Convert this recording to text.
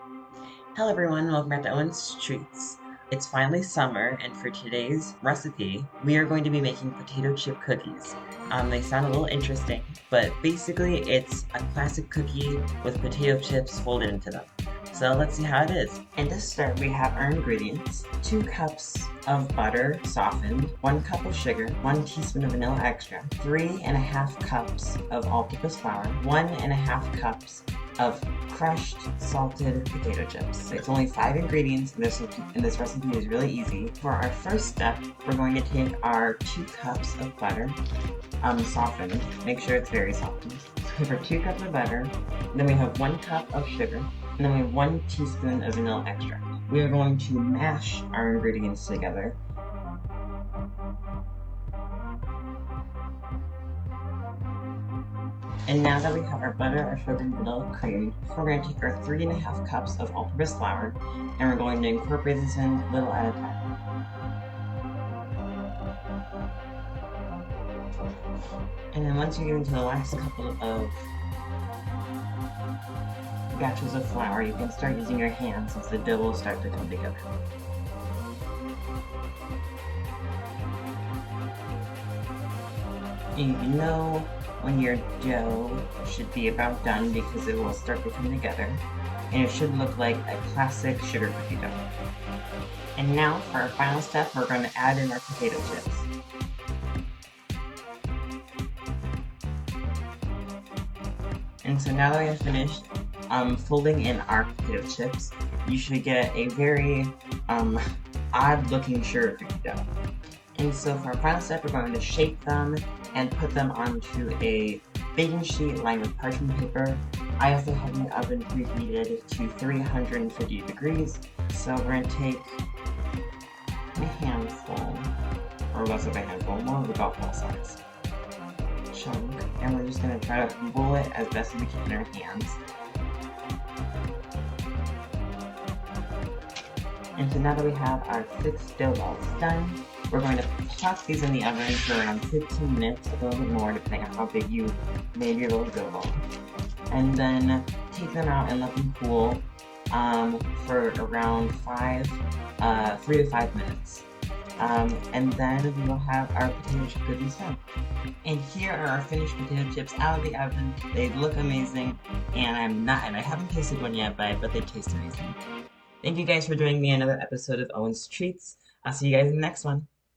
Hello everyone, welcome back to Owen's Treats. It's finally summer, and for today's recipe, we are going to be making potato chip cookies. They sound a little interesting, but basically it's a classic cookie with potato chips folded into them. So let's see how it is. And to start, we have our ingredients. 2 cups of butter softened, 1 cup of sugar, 1 teaspoon of vanilla extract, 3.5 cups of all-purpose flour, 1.5 cups of crushed salted potato chips. It's only 5 ingredients, and this recipe is really easy. For our first step, we're going to take our 2 cups of butter, softened. Make sure it's very softened. We have our 2 cups of butter, then we have 1 cup of sugar, and then we have 1 teaspoon of vanilla extract. We are going to mash our ingredients together. And now that we have our butter, our sugar, and vanilla creamed, we're going to take our 3.5 cups of all-purpose flour, and we're going to incorporate this in little at a time. And then once you get into the last couple of batches of flour, you can start using your hands since the dough will start to come together. And you know when your dough should be about done because it will start to come together, and it should look like a classic sugar cookie dough. And now for our final step, we're going to add in our potato chips. And so now that we have finished folding in our potato chips, you should get a very odd looking sugar cookie dough. And so for our final step, we're going to shape them and put them onto a baking sheet lined with parchment paper. I also have my oven preheated to 350 degrees, so we're going to take a handful, or less of a handful, more of a golf ball size chunk, and we're just going to try to roll it as best as we can in our hands. And so now that we have our 6 dough balls done, we're going to pop these in the oven for around 15 minutes, a little bit more depending on how big you made your little dough ball. And then take them out and let them cool for around 3 to 5 minutes. And then we will have our potato chip cookies done. And here are our finished potato chips out of the oven. They look amazing, and I haven't tasted one yet, but I bet they taste amazing. Thank you guys for joining me in another episode of Owen's Treats. I'll see you guys in the next one.